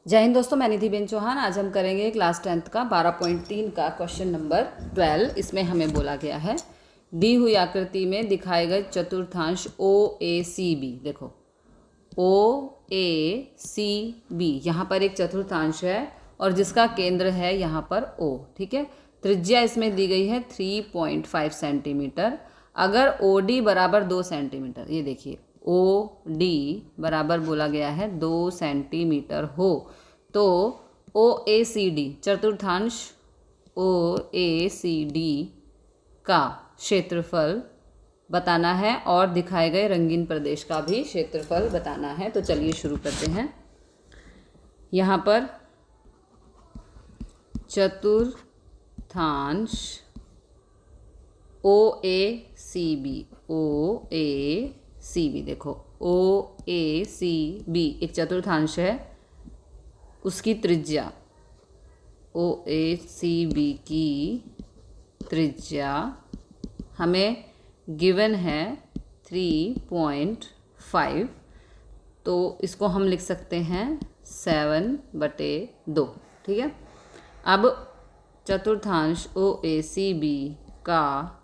जय हिंद दोस्तों, मैं निधि बेन चौहान। आज हम करेंगे क्लास 10th का 12.3 का क्वेश्चन नंबर 12। इसमें हमें बोला गया है दी हुई आकृति में दिखाए गए चतुर्थांश ओ ए सी बी। देखो ओ ए सी बी, यहाँ पर एक चतुर्थांश है और जिसका केंद्र है यहाँ पर ओ। ठीक है, त्रिज्या इसमें दी गई है 3.5 सेंटीमीटर। अगर ओ डी बराबर 2 सेंटीमीटर, ये देखिए ओ डी बराबर बोला गया है 2 सेंटीमीटर हो तो ओ ए सी डी चतुर्थांश ओ ए सी डी का क्षेत्रफल बताना है और दिखाए गए रंगीन प्रदेश का भी क्षेत्रफल बताना है। तो चलिए शुरू करते हैं। यहाँ पर चतुर्थांश ओ ए सी बी, ओ ए सी बी, देखो ओ ए सी बी एक चतुर्थांश है, उसकी त्रिज्या ओ ए सी बी की त्रिज्या हमें गिवन है 3.5, तो इसको हम लिख सकते हैं 7/2। ठीक है, अब चतुर्थांश ओ ए सी बी का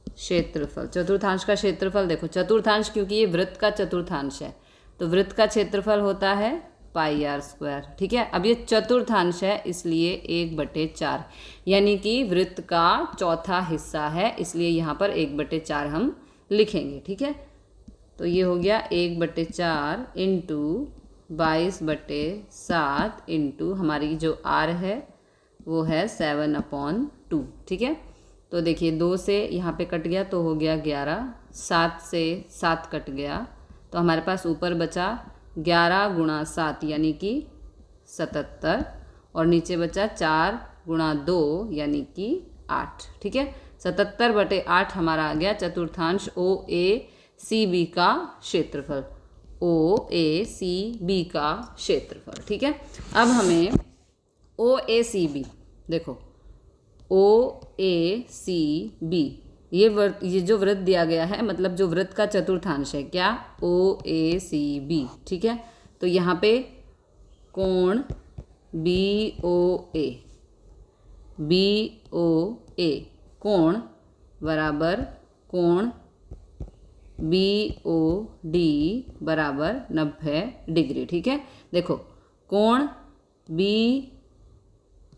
क्षेत्रफल, चतुर्थांश का क्षेत्रफल देखो, चतुर्थांश क्योंकि ये वृत्त का चतुर्थांश है तो वृत्त का क्षेत्रफल होता है πr²। ठीक है, अब ये चतुर्थांश है इसलिए 1/4, यानी कि वृत्त का चौथा हिस्सा है, इसलिए यहाँ पर 1/4 हम लिखेंगे। ठीक है, तो ये हो गया 1/4 इंटू 22/7 इंटू हमारी जो r है वो है 7/2। ठीक है, तो देखिए 2 से यहाँ पे कट गया तो हो गया 11, 7 से 7 कट गया तो हमारे पास ऊपर बचा 11 × 7 यानी कि 77, और नीचे बचा 4 × 2 यानी कि 8। ठीक है, 77/8 हमारा आ गया चतुर्थांश ओ ए सी बी का क्षेत्रफल, ओ ए सी बी का क्षेत्रफल। ठीक है, अब हमें ओ ए सी बी, देखो ओ ए सी बी ये जो वृत्त दिया गया है, मतलब जो वृत्त का चतुर्थांश है, क्या ओ ए सी बी। ठीक है, तो यहाँ पे कोण बी ओ ए कोण बराबर कोण बी ओ डी बराबर 90 डिग्री। ठीक है, देखो कोण B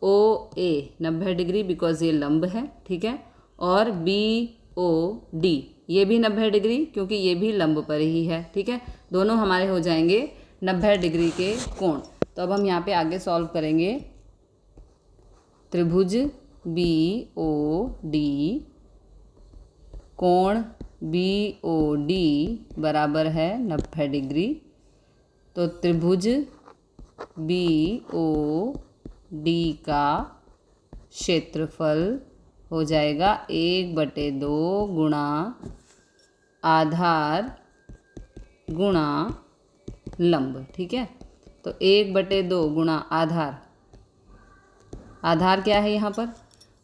O A 90 degree because ये लंब है। ठीक है, और बी ओ डी ये भी 90 डिग्री क्योंकि ये भी लंब पर ही है। ठीक है, दोनों हमारे हो जाएंगे 90 डिग्री के कोण। तो अब हम यहाँ पे आगे सॉल्व करेंगे। त्रिभुज बी ओ डी कोण बी ओ डी बराबर है 90 डिग्री, तो त्रिभुज बी ओ डी का क्षेत्रफल हो जाएगा 1/2 गुणा आधार गुणा लंब। ठीक है, तो 1/2 गुणा आधार क्या है यहाँ पर?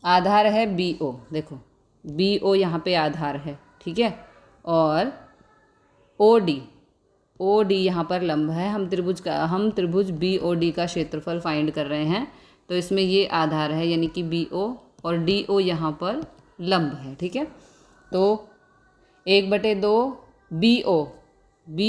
आधार है बी ओ, देखो बी ओ यहाँ पे आधार है। ठीक है, और ओ डी यहाँ पर लंब है। हम त्रिभुज बी ओ डी का क्षेत्रफल फाइंड कर रहे हैं, तो इसमें ये आधार है यानी कि बी ओ, और डी ओ यहाँ पर लंब है। ठीक है, तो 1/2 बी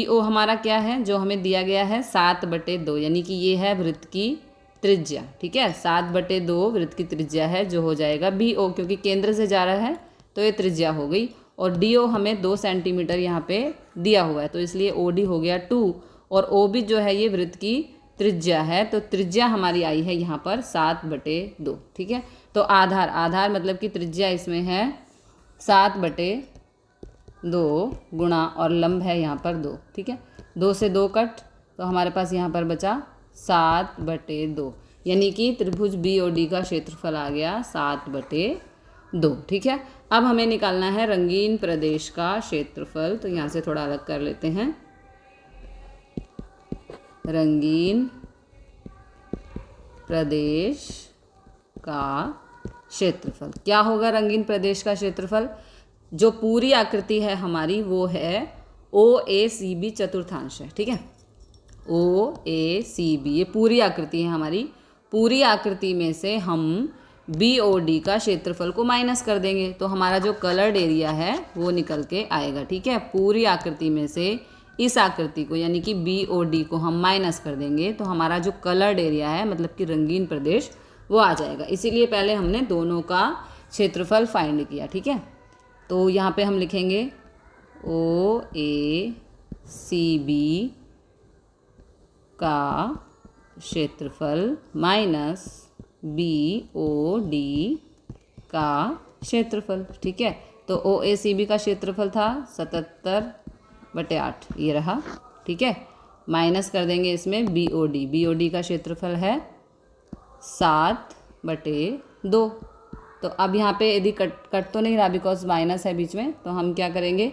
ओ हमारा क्या है जो हमें दिया गया है 7/2, यानी कि ये है वृत्त की त्रिज्या। ठीक है, 7/2 वृत्त की त्रिज्या है जो हो जाएगा बी ओ, क्योंकि केंद्र से जा रहा है तो ये त्रिज्या हो गई, और डी ओ हमें 2 सेंटीमीटर यहाँ पे दिया हुआ है तो इसलिए ओ डी हो गया 2, और ओ बी जो है ये वृत्त की त्रिज्या है, तो त्रिज्या हमारी आई है यहाँ पर 7/2। ठीक है, तो आधार मतलब कि त्रिज्या इसमें है 7/2 गुणा, और लंब है यहाँ पर 2। ठीक है, 2 से 2 कट तो हमारे पास यहाँ पर बचा 7/2, यानी कि त्रिभुज बी ओ डी का क्षेत्रफल आ गया 7/2। ठीक है, अब हमें निकालना है रंगीन प्रदेश का क्षेत्रफल, तो यहाँ से थोड़ा अलग कर लेते हैं। रंगीन प्रदेश का क्षेत्रफल क्या होगा? रंगीन प्रदेश का क्षेत्रफल, जो पूरी आकृति है हमारी वो है ओ ए सी बी चतुर्थांश है। ठीक है, OACB, ये पूरी आकृति है हमारी। पूरी आकृति में से हम BOD का क्षेत्रफल को माइनस कर देंगे तो हमारा जो कलर्ड एरिया है वो निकल के आएगा। ठीक है, पूरी आकृति में से इस आकृति को यानी कि BOD को हम माइनस कर देंगे तो हमारा जो कलर्ड एरिया है मतलब कि रंगीन प्रदेश वो आ जाएगा। इसीलिए पहले हमने दोनों का क्षेत्रफल फाइंड किया। ठीक है, तो यहाँ पे हम लिखेंगे OACB का क्षेत्रफल माइनस BOD का क्षेत्रफल। ठीक है, तो OACB का क्षेत्रफल था 77/8, ये रहा। ठीक है, माइनस कर देंगे इसमें BOD का क्षेत्रफल है 7/2। तो अब यहाँ पे यदि कट तो नहीं रहा बिकॉज माइनस है बीच में, तो हम क्या करेंगे,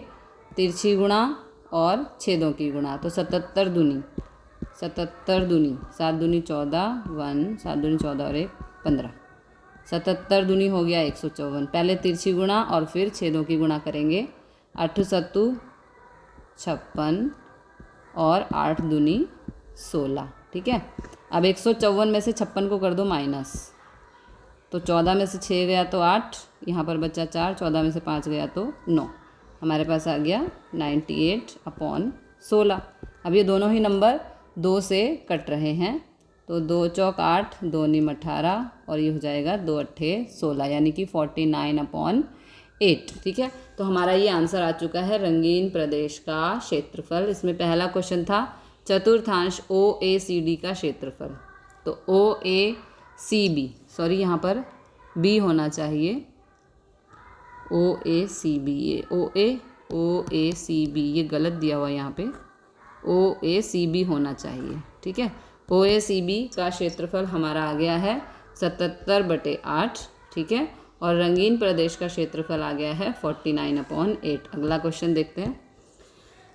तिरछी गुणा और छेदों की गुणा। तो 77 दूनी 7 दूनी 14 1 7 दूनी 14 और 1 15, 77 दूनी हो गया 154। पहले तिरछी गुणा और फिर छेदों की गुणा करेंगे। 8 7 56 और 8 दूनी 16। ठीक है, अब 154 में से 56 को कर दो माइनस, तो 14 में से 6 गया तो 8, यहाँ पर बचा 4, 14 में से 5 गया तो 9, हमारे पास आ गया 98/16। अब ये दोनों ही नंबर 2 से कट रहे हैं, तो 2 चौक 8, 2 नीम 18 और ये हो जाएगा 2 अट्ठे 16 यानी कि 49/8। ठीक है, तो हमारा ये आंसर आ चुका है रंगीन प्रदेश का क्षेत्रफल। इसमें पहला क्वेश्चन था चतुर्थांश OACD का क्षेत्रफल। तो OACB, सॉरी यहाँ पर B होना चाहिए, OACB, ये OACB ये गलत दिया हुआ है यहाँ पे, OACB होना चाहिए। ठीक है, OACB का क्षेत्रफल हमारा आ गया है 77/8। ठीक है, और रंगीन प्रदेश का क्षेत्रफल आ गया है 49/8। अगला क्वेश्चन देखते हैं।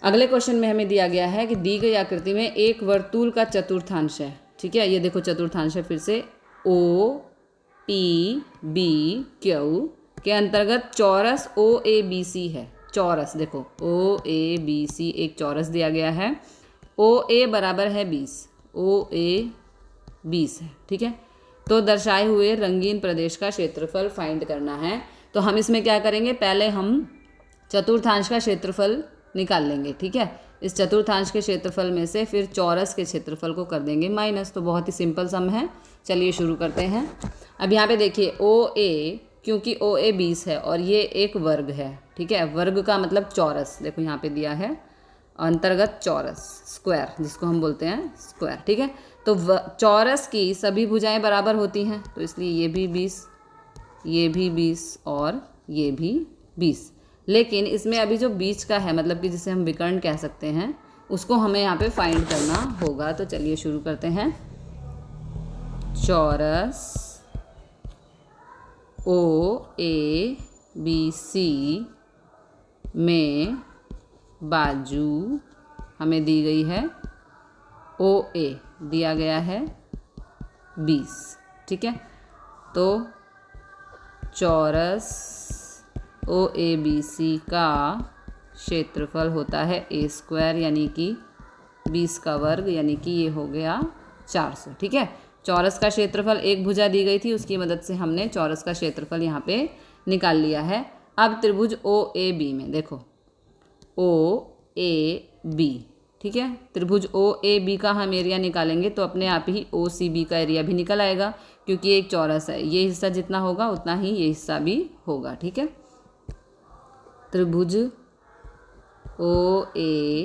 अगले क्वेश्चन में हमें दिया गया है कि दी गई आकृति में एक वर्तुल का चतुर्थांश है। ठीक है, ये देखो चतुर्थांश है, फिर से OPBQ के अंतर्गत चौरस OABC है। चौरस देखो OABC एक चौरस दिया गया है, OA बराबर है 20, OA 20 है। ठीक है, तो दर्शाए हुए रंगीन प्रदेश का क्षेत्रफल फाइंड करना है। तो हम इसमें क्या करेंगे, पहले हम चतुर्थांश का क्षेत्रफल निकाल लेंगे। ठीक है, इस चतुर्थांश के क्षेत्रफल में से फिर चौरस के क्षेत्रफल को कर देंगे माइनस। तो बहुत ही सिंपल सम है, चलिए शुरू करते हैं। अब यहाँ पे देखिए OA, क्योंकि OA 20 है और ये एक वर्ग है। ठीक है, वर्ग का मतलब चौरस, देखो यहाँ पे दिया है अंतर्गत चौरस, स्क्वायर जिसको हम बोलते हैं स्क्वायर। ठीक है, तो चौरस की सभी भुजाएं बराबर होती हैं, तो इसलिए ये भी 20, ये भी 20 और ये भी 20। लेकिन इसमें अभी जो बीच का है मतलब कि जिसे हम विकर्ण कह सकते हैं, उसको हमें यहाँ पे फाइंड करना होगा। तो चलिए शुरू करते हैं। चौरस OABC में बाजू हमें दी गई है, OA दिया गया है 20। ठीक है, तो चौरस OABC का क्षेत्रफल होता है A² यानी कि 20 का वर्ग, यानी कि ये हो गया 400। ठीक है, चौरस का क्षेत्रफल एक भुजा दी गई थी, उसकी मदद से हमने चौरस का क्षेत्रफल यहाँ पे निकाल लिया है। अब त्रिभुज OAB में देखो OAB, ठीक है, त्रिभुज OAB का हम एरिया निकालेंगे तो अपने आप ही OCB का एरिया भी निकल आएगा, क्योंकि एक चौरस है, ये हिस्सा जितना होगा उतना ही ये हिस्सा भी होगा। ठीक है, त्रिभुज OA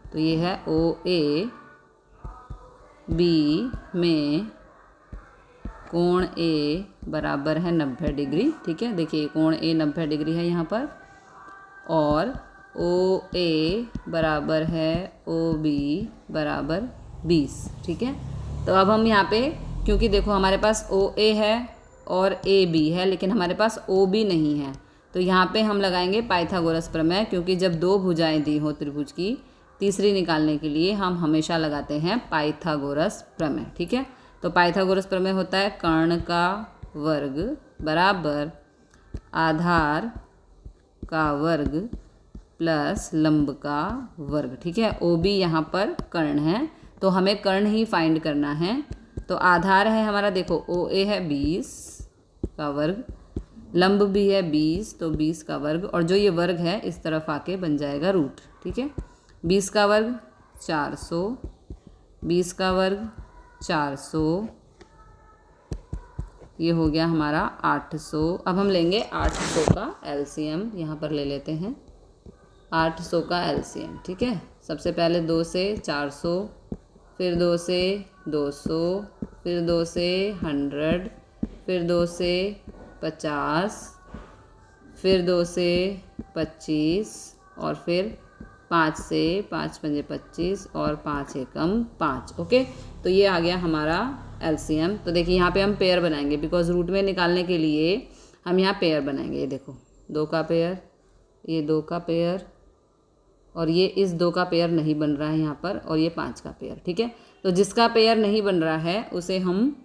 तो ये है OAB में कोण A बराबर है 90 डिग्री। ठीक है, देखिए कोण A 90 डिग्री है यहाँ पर, और OA बराबर है OB बराबर 20। ठीक है, तो अब हम यहाँ पे, क्योंकि देखो हमारे पास OA है और AB है लेकिन हमारे पास OB नहीं है, तो यहाँ पे हम लगाएंगे पाइथागोरस प्रमेय, क्योंकि जब दो भुजाएं दी हो त्रिभुज की, तीसरी निकालने के लिए हम हमेशा लगाते हैं पाइथागोरस प्रमेय। ठीक है, तो पाइथागोरस प्रमेय होता है कर्ण का वर्ग बराबर आधार का वर्ग प्लस लंब का वर्ग, ठीक है। ओ बी यहाँ पर कर्ण है, तो हमें कर्ण ही फाइंड करना है। तो आधार है हमारा, देखो ओ ए है 20 का वर्ग, लंब भी है 20, तो 20 का वर्ग, और जो ये वर्ग है इस तरफ आके बन जाएगा रूट, ठीक है। 20 का वर्ग 400, 20 का वर्ग 400, ये हो गया हमारा 800। अब हम लेंगे 800 का एलसीएम, यहाँ पर ले लेते हैं 800 का एलसीएम, ठीक है। सबसे पहले 2 से 400, फिर 2 से 200, फिर 2 से 100, फिर 2 से 50, फिर 2 से 25, और फिर 5 से 5 पंजे 25 और 5 एकम 5। ओके, तो ये आ गया हमारा एलसीएम। तो देखिए यहाँ पे हम पेयर बनाएंगे, बिकॉज रूट में निकालने के लिए हम यहाँ पेयर बनाएंगे। ये देखो 2 का पेयर, ये 2 का पेयर, और ये इस 2 का पेयर नहीं बन रहा है यहाँ पर, और ये 5 का पेयर, ठीक है। तो जिसका पेयर नहीं बन रहा है उसे हम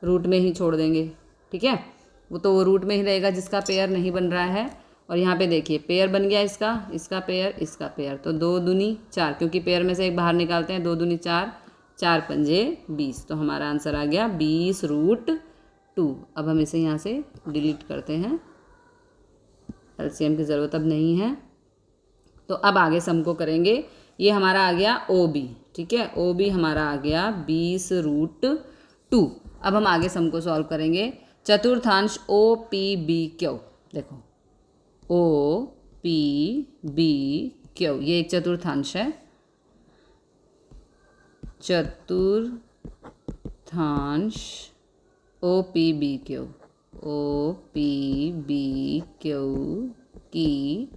रूट में ही छोड़ देंगे, ठीक है। वो रूट में ही रहेगा जिसका पेयर नहीं बन रहा है। और यहाँ पे देखिए पेयर बन गया इसका, इसका पेयर, इसका पेयर, तो 2 दूनी 4, क्योंकि पेयर में से एक बाहर निकालते हैं, 2 दूनी 4, 4 पंजे 20, तो हमारा आंसर आ गया 20√2। अब हम इसे यहाँ से डिलीट करते हैं, एलसीएम की ज़रूरत अब नहीं है। तो अब आगे सम को करेंगे। ये हमारा आ गया ओ बी, ठीक है, ओ बी हमारा आ गया 20√2। अब हम आगे सम को सॉल्व करेंगे। चतुर्थांश ओ पी बी क्यू, देखो ओ पी बी क्यू, ये एक चतुर्थांश है। चतुर्थांश O P B Q, O P B Q की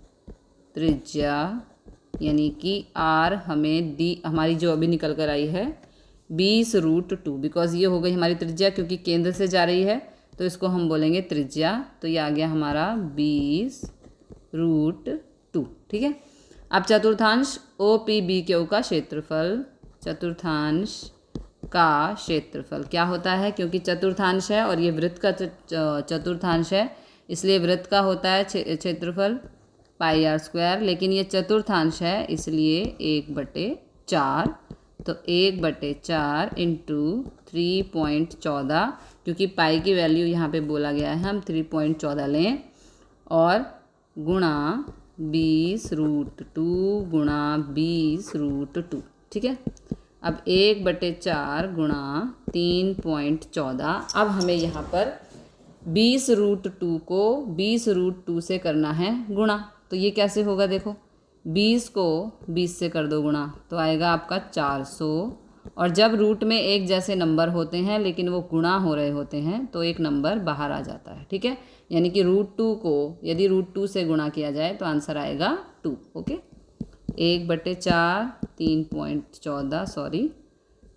त्रिज्या यानी कि आर हमें दी, हमारी जो अभी निकल कर आई है 20√2, बिकॉज ये हो गई हमारी त्रिज्या, क्योंकि केंद्र से जा रही है तो इसको हम बोलेंगे त्रिज्या। तो ये आ गया हमारा 20√2, ठीक है। अब चतुर्थांश ओ पी बी क्यू का क्षेत्रफल, चतुर्थांश का क्षेत्रफल क्या होता है, क्योंकि चतुर्थांश है और ये वृत्त का चतुर्थांश है, इसलिए वृत्त का होता है क्षेत्रफल πr², लेकिन ये चतुर्थांश है इसलिए 1/4, तो 1/4 इंटू 3.14, क्योंकि पाई की वैल्यू यहाँ पे बोला गया है, हम 3.14 लें, और गुणा 20√2 गुणा 20√2, ठीक है। अब 1/4 गुणा 3.14, अब हमें यहाँ पर 20√2 को 20√2 से करना है गुणा। तो ये कैसे होगा, देखो 20 को 20 से कर दो गुणा, तो आएगा आपका 400। और जब रूट में एक जैसे नंबर होते हैं लेकिन वो गुणा हो रहे होते हैं तो एक नंबर बाहर आ जाता है, ठीक है। यानी कि √2 को यदि √2 से गुणा किया जाए तो आंसर आएगा 2। ओके, 1/4 3.14 सॉरी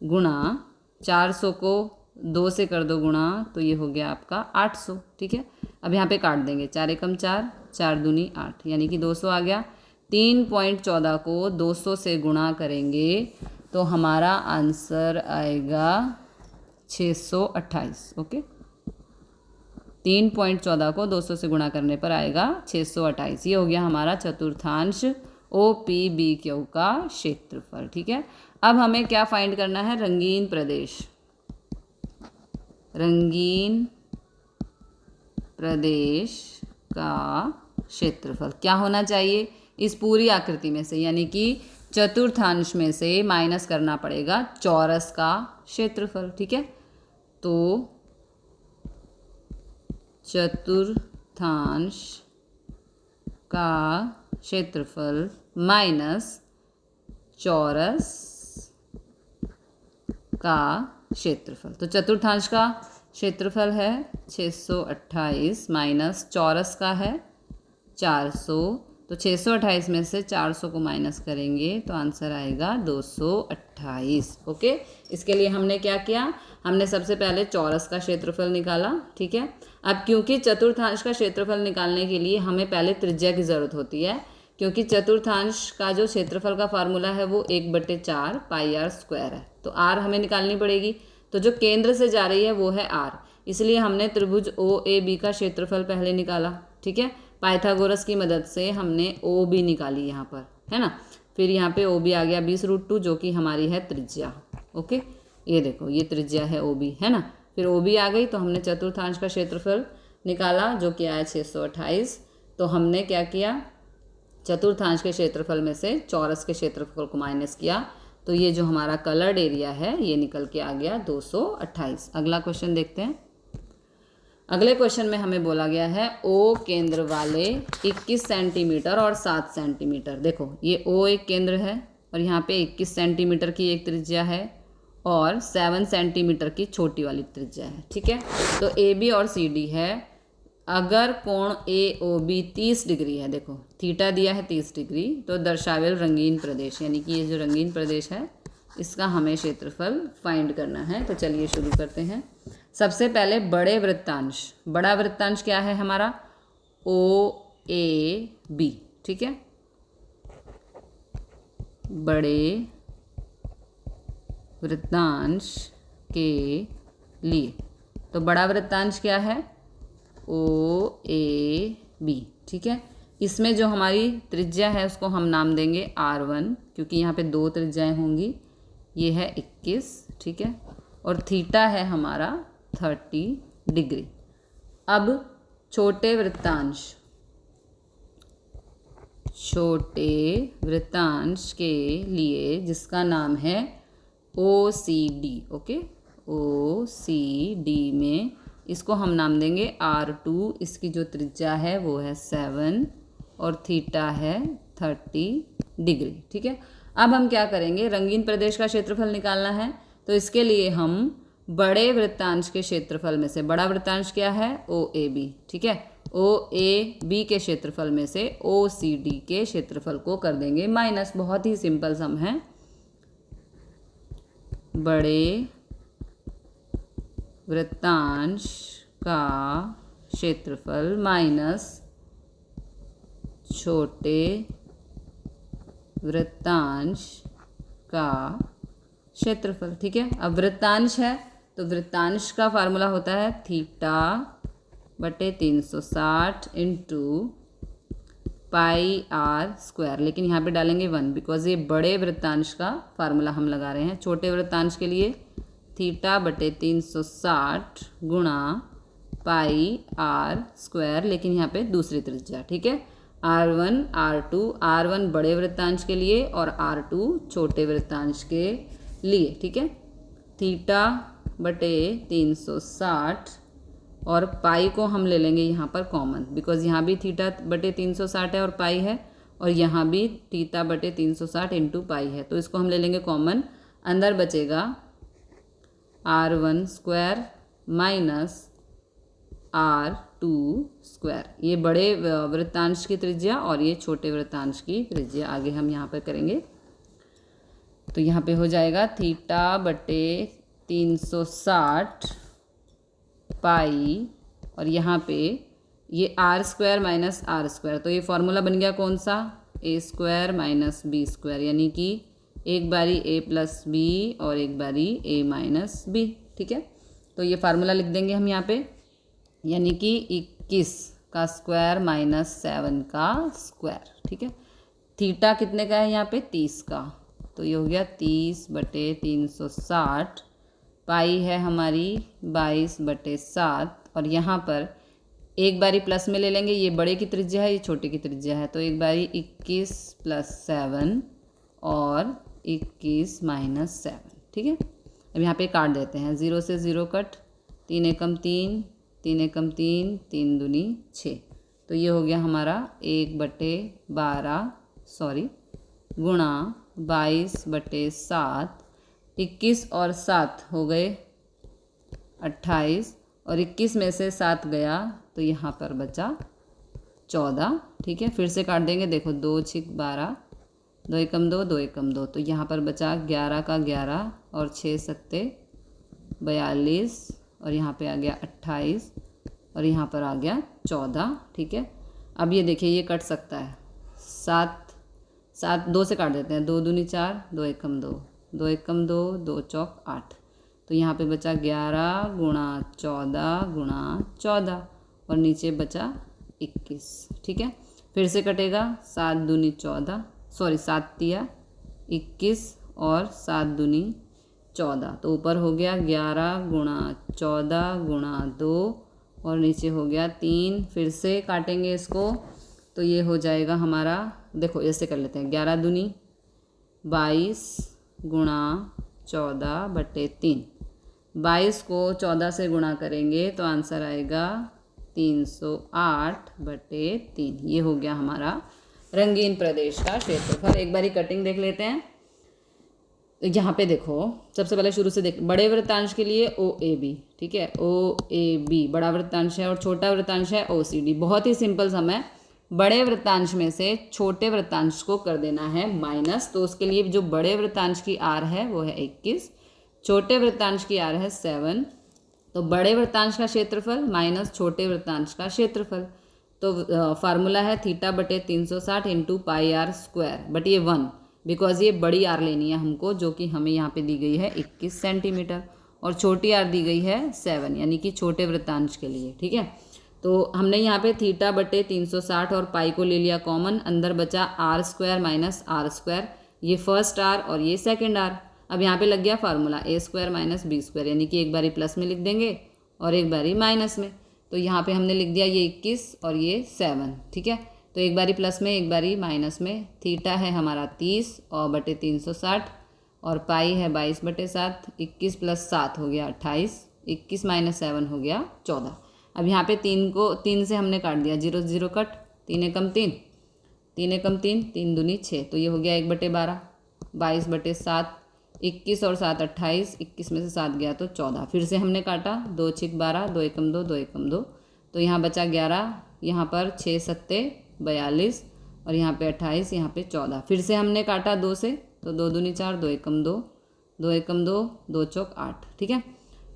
गुणा 400 को 2 से कर दो गुणा, तो ये हो गया आपका 800, ठीक है। अब यहाँ पे काट देंगे, 4 एकम 4, 4 दूनी 8, यानी कि 200 आ गया। 3.14 को 200 से गुणा करेंगे तो हमारा आंसर आएगा 628। ओके, 3.14 को 200 से गुणा करने पर आएगा 628। ये हो गया हमारा चतुर्थांश ओ पी बी क्यू का क्षेत्रफल, ठीक है। अब हमें क्या फाइंड करना है, रंगीन प्रदेश, रंगीन प्रदेश का क्षेत्रफल क्या होना चाहिए इस पूरी आकृति में से, यानी कि चतुर्थांश में से माइनस करना पड़ेगा चौरस का क्षेत्रफल, ठीक है। तो चतुर्थांश का क्षेत्रफल माइनस चौरस का क्षेत्रफल, तो चतुर्थांश का क्षेत्रफल है 628 माइनस चौरस का है 400, तो 628 में से 400 को माइनस करेंगे तो आंसर आएगा 228। ओके, इसके लिए हमने क्या किया, हमने सबसे पहले चौरस का क्षेत्रफल निकाला, ठीक है। अब क्योंकि चतुर्थांश का क्षेत्रफल निकालने के लिए हमें पहले त्रिज्या की ज़रूरत होती है, क्योंकि चतुर्थांश का जो क्षेत्रफल का फार्मूला है वो 1/4 πr² है, तो r हमें निकालनी पड़ेगी। तो जो केंद्र से जा रही है वो है r, इसलिए हमने त्रिभुज ओ ए बी का क्षेत्रफल पहले निकाला, ठीक है। पाइथागोरस की मदद से हमने ओ बी निकाली यहाँ पर, है ना। फिर यहाँ पे ओ बी आ गया 20√2 जो कि हमारी है त्रिज्या। ओके, ये देखो ये त्रिज्या है ओ बी, है ना। फिर ओ बी आ गई तो हमने चतुर्थांश का क्षेत्रफल निकाला जो कि आया 628। तो हमने क्या किया, चतुर्थांश के क्षेत्रफल में से चौरस के क्षेत्रफल को माइनस किया, तो ये जो हमारा कलर्ड एरिया है ये निकल के आ गया 228। अगला क्वेश्चन देखते हैं। अगले क्वेश्चन में हमें बोला गया है ओ केंद्र वाले 21 सेंटीमीटर और 7 सेंटीमीटर। देखो ये ओ एक केंद्र है और यहाँ पे 21 सेंटीमीटर की एक त्रिज्या है और 7 सेंटीमीटर की छोटी वाली त्रिज्या है, ठीक है। तो ए बी और सी डी है। अगर कोण ए ओ बी 30 डिग्री है, देखो थीटा दिया है 30 डिग्री, तो दर्शावेल रंगीन प्रदेश, यानी कि ये जो रंगीन प्रदेश है इसका हमें क्षेत्रफल फाइंड करना है। तो चलिए शुरू करते हैं। सबसे पहले बड़े वृत्तांश, बड़ा वृत्तांश क्या है हमारा, ओ ए बी, ठीक है। बड़े वृत्तांश के लिए, तो बड़ा वृत्तांश क्या है, ओ ए बी, ठीक है। इसमें जो हमारी त्रिज्या है उसको हम नाम देंगे R1, क्योंकि यहाँ पे 2 त्रिज्याएं होंगी। ये है 21, ठीक है, और थीटा है हमारा 30 डिग्री। अब छोटे वृत्तांश के लिए जिसका नाम है ओ सी डी, ओके, ओ सी डी में इसको हम नाम देंगे R2। इसकी जो त्रिज्या है वो है 7 और थीटा है 30 डिग्री, ठीक है। अब हम क्या करेंगे, रंगीन प्रदेश का क्षेत्रफल निकालना है। तो इसके लिए हम बड़े वृत्तांश के क्षेत्रफल में से, बड़ा वृत्तांश क्या है, ओ ए बी, ठीक है, ओ ए बी के क्षेत्रफल में से ओ सी डी के क्षेत्रफल को कर देंगे माइनस। बहुत ही सिंपल सम है। बड़े वृत्तांश का क्षेत्रफल माइनस छोटे वृत्तांश का क्षेत्रफल, ठीक है। अब वृत्तांश है तो वृत्तांश का फार्मूला होता है थीटा बटे 360 इंटू पाई आर स्क्वायर, लेकिन यहाँ पे डालेंगे 1 बिकॉज ये बड़े वृत्तांश का फार्मूला हम लगा रहे हैं। छोटे वृत्तांश के लिए थीटा बटे 360 गुणा पाई आर स्क्वायर, लेकिन यहाँ पे दूसरी त्रिज्या, ठीक है, R1 R2, R1 बड़े वृत्तांश के लिए और R2 छोटे वृत्तांश के लिए, ठीक है। थीटा बटे 360 और पाई को हम ले लेंगे यहाँ पर कॉमन, बिकॉज यहाँ भी थीटा बटे 360 है और पाई है, और यहाँ भी थीटा बटे 360 इंटू पाई है, तो इसको हम ले लेंगे कॉमन। अंदर बचेगा R1 square minus R2 square, ये बड़े वृत्तांश की त्रिज्या और ये छोटे वृत्तांश की त्रिज्या। आगे हम यहाँ पर करेंगे तो यहाँ पे हो जाएगा थीटा बटे 360 पाई, और यहाँ पे ये R square minus R square, तो ये फॉर्मूला बन गया कौन सा, A square minus B square, यानी कि एक बारी ए प्लस बी और एक बारी ए माइनस बी, ठीक है। तो ये फार्मूला लिख देंगे हम यहाँ पे, यानी कि 21 का स्क्वायर माइनस 7 का स्क्वायर, ठीक है। थीटा कितने का है यहाँ पे, 30 का, तो ये हो गया 30 बटे 360, पाई है हमारी 22 बटे 7, और यहाँ पर एक बारी प्लस में ले लेंगे, ये बड़े की त्रिज्या है ये छोटे की त्रिज्या है, तो एक बारी 21 प्लस 7 और 21 माइनस 7, ठीक है। अब यहाँ पे काट देते हैं, 0 से 0 कट, 3 एकम 3, 3 एकम 3, 3 दूनी 6, तो ये हो गया हमारा 1 बटे 12 गुणा 22 बटे 7, 21 और 7 हो गए 28, और 21 में से 7 गया तो यहाँ पर बचा 14, ठीक है। फिर से काट देंगे, देखो 2 6 12, 2 एकम 2, 2 एकम 2, तो यहाँ पर बचा 11 का 11 और 6 सत्ते 42, और यहाँ पे आ गया 28 और यहाँ पर आ गया 14, ठीक है। अब ये देखिए ये कट सकता है, 7 2 से काट देते हैं, 2 दूनी 4, 2 एकम 2, 2 एकम 2, 2 चौक 8, तो यहाँ पे बचा 11 गुणा 14 गुणा 14, और नीचे बचा 21, ठीक है। फिर से कटेगा 7 दूनी 14, सॉरी 7 तिया 21 और 7 दूनी 14, तो ऊपर हो गया 11 गुणा 14 गुणा 2 और नीचे हो गया 3। फिर से काटेंगे इसको तो ये हो जाएगा हमारा, देखो ऐसे कर लेते हैं, 11 दूनी 22 गुणा 14/3। 22 को 14 से गुणा करेंगे तो आंसर आएगा 308/3। ये हो गया हमारा रंगीन प्रदेश का क्षेत्रफल। एक बारी कटिंग देख लेते हैं। यहाँ पे देखो, सबसे पहले शुरू से देख, बड़े वृत्तांश के लिए OAB, ठीक है, OAB बड़ा वृत्तांश है और छोटा वृत्तांश है OCD। बहुत ही सिंपल सम है। बड़े वृत्तांश में से छोटे वृत्तांश को कर देना है माइनस, तो उसके लिए जो बड़े वृत्तांश की R है वो है 21, छोटे वृत्तांश की R है 7। तो बड़े वृत्तांश का क्षेत्रफल माइनस छोटे वृत्तांश का क्षेत्रफल, तो फार्मूला है θ/360 इंटू πr², बट ये 1, बिकॉज ये बड़ी R लेनी है हमको, जो कि हमें यहाँ पे दी गई है 21 सेंटीमीटर, और छोटी R दी गई है 7, यानी कि छोटे वृत्तांश के लिए, ठीक है। तो हमने यहाँ पे θ/360 और पाई को ले लिया कॉमन, अंदर बचा R² माइनस R², ये फर्स्ट R और ये सेकेंड R। अब यहाँ पे लग गया फार्मूला A² माइनस B², यानी कि एक बारी प्लस में लिख देंगे और एक बारी माइनस में। तो यहाँ पे हमने लिख दिया ये 21 और ये 7, ठीक है। तो एक बारी प्लस में एक बारी माइनस में। थीटा है हमारा 30 और बटे 360 और पाई है 22/7, 21 + 7 हो गया 28, 21 - 7 हो गया 14। अब यहाँ पे 3 से हमने काट दिया, 0 0 कट, 3 एकम 3, 3 एकम 3, 3 दूनी 6, तो ये हो गया 1/12, 22/7, 21 और 7 28, 21 में से 7 गया तो 14। फिर से हमने काटा, 2 6 12, 2 एकम 2, 2 एकम 2, तो यहाँ बचा 11, यहाँ पर 6 7 42 और यहाँ पे 28, यहाँ पे 14। फिर से हमने काटा 2 से, तो 2 दूनी 4, 2 एकम 2, 2 एकम 2, 2 चौक 8, ठीक है।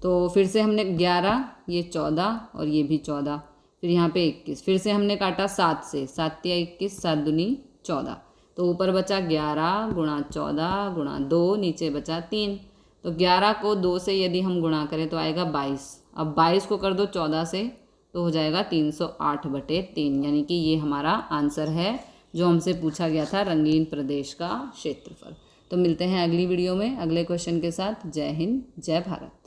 तो फिर से हमने 11, ये 14 और ये भी 14, फिर यहाँ पे 21। फिर से हमने काटा 7 से, 7 तिया 21, 7 दूनी 14, तो ऊपर बचा 11 गुणा 14 गुणा 2, नीचे बचा 3। तो 11 को 2 से यदि हम गुणा करें तो आएगा 22। अब 22 को कर दो 14 से तो हो जाएगा 308/3, यानी कि ये हमारा आंसर है जो हमसे पूछा गया था, रंगीन प्रदेश का क्षेत्रफल। तो मिलते हैं अगली वीडियो में अगले क्वेश्चन के साथ। जय हिंद, जय भारत।